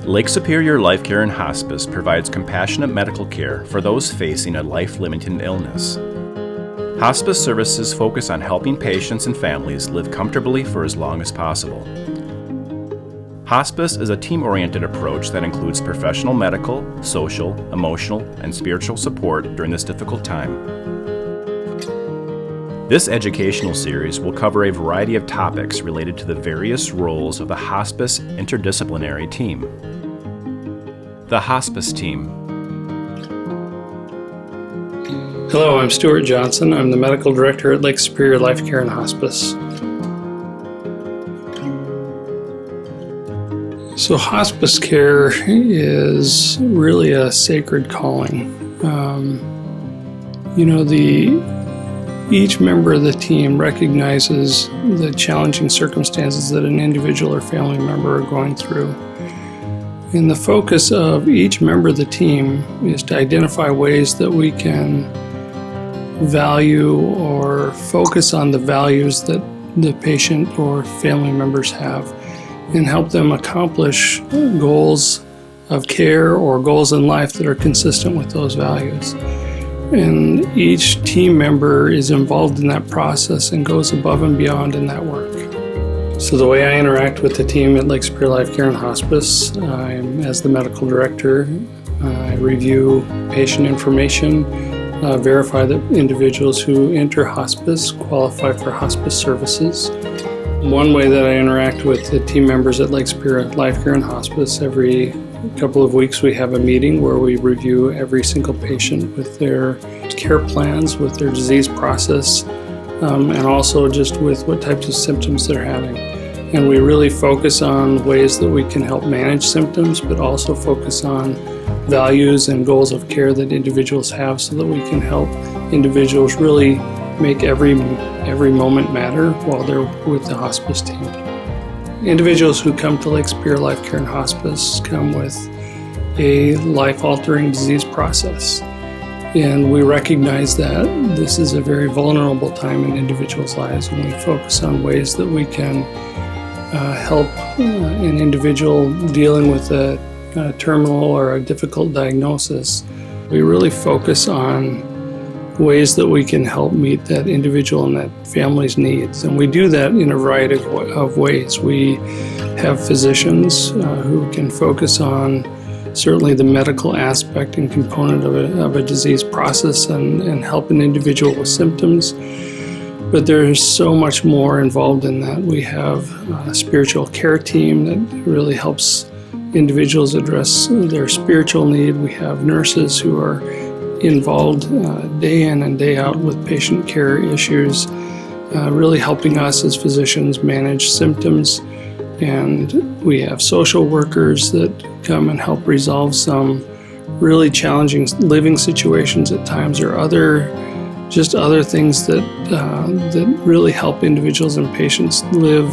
Lake Superior Life Care and Hospice provides compassionate medical care for those facing a life-limiting illness. Hospice services focus on helping patients and families live comfortably for as long as possible. Hospice is a team-oriented approach that includes professional medical, social, emotional, and spiritual support during this difficult time. This educational series will cover a variety of topics related to the various roles of the hospice interdisciplinary team. The Hospice Team. Hello, I'm Stuart Johnson. I'm the Medical Director at Lake Superior Life Care and Hospice. So hospice care is really a sacred calling. Each member of the team recognizes the challenging circumstances that an individual or family member are going through. And the focus of each member of the team is to identify ways that we can value or focus on the values that the patient or family members have and help them accomplish goals of care or goals in life that are consistent with those values. And each team member is involved in that process and goes above and beyond in that work. So the way I interact with the team at Lake Superior Life Care and Hospice, as the medical director, I review patient information, verify that individuals who enter hospice qualify for hospice services. One way that I interact with the team members at Lake Superior Life Care and Hospice, every couple of weeks we have a meeting where we review every single patient with their care plans, with their disease process, and also just with what types of symptoms they're having. And we really focus on ways that we can help manage symptoms, but also focus on values and goals of care that individuals have so that we can help individuals really make every moment matter while they're with the hospice team. Individuals who come to Lake Superior Life Care and Hospice come with a life-altering disease process. And we recognize that this is a very vulnerable time in individuals' lives, and we focus on ways that we can help an individual dealing with a terminal or a difficult diagnosis. We really focus on ways that we can help meet that individual and that family's needs. And we do that in a variety of ways. We have physicians who can focus on certainly the medical aspect and component of a disease process and help an individual with symptoms. But there's so much more involved in that. We have a spiritual care team that really helps individuals address their spiritual need. We have nurses who are involved day in and day out with patient care issues, really helping us as physicians manage symptoms. And we have social workers that come and help resolve some really challenging living situations at times, or other things that really help individuals and patients live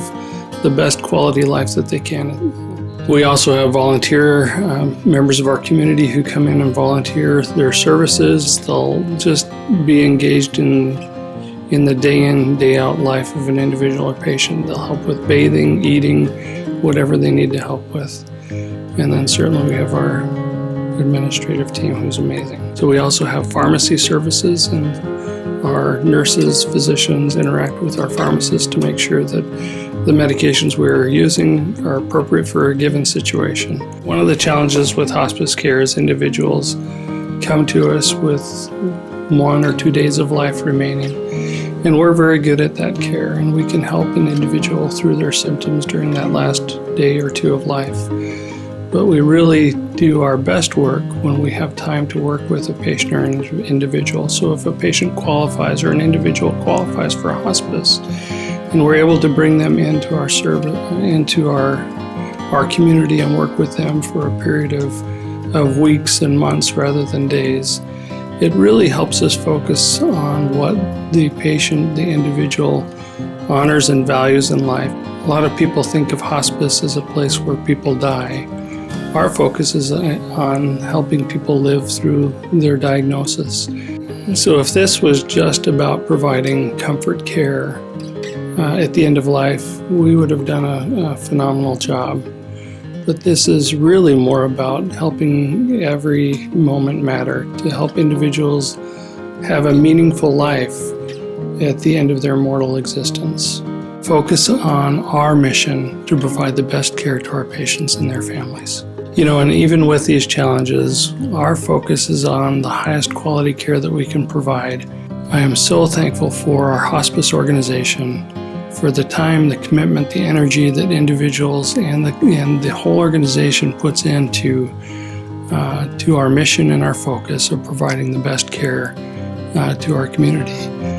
the best quality life that they can. We also have volunteer members of our community who come in and volunteer their services. They'll just be engaged in the day in, day out life of an individual or patient. They'll help with bathing, eating, whatever they need to help with. And then certainly we have our administrative team who's amazing. So we also have pharmacy services, and our nurses, physicians interact with our pharmacists to make sure that the medications we're using are appropriate for a given situation. One of the challenges with hospice care is individuals come to us with 1 or 2 days of life remaining, and we're very good at that care, and we can help an individual through their symptoms during that last day or 2 of life. But we really do our best work when we have time to work with a patient or an individual. So if a patient qualifies or an individual qualifies for a hospice, and we're able to bring them into our service, into our community, and work with them for a period of weeks and months rather than days, it really helps us focus on what the patient, the individual, honors and values in life. A lot of people think of hospice as a place where people die. Our focus is on helping people live through their diagnosis. So if this was just about providing comfort care at the end of life, we would have done a phenomenal job. but this is really more about helping every moment matter, to help individuals have a meaningful life at the end of their mortal existence. Focus on our mission to provide the best care to our patients and their families. And even with these challenges, our focus is on the highest quality care that we can provide. I am so thankful for our hospice organization, for the time, the commitment, the energy that individuals and the whole organization puts into to our mission and our focus of providing the best care to our community.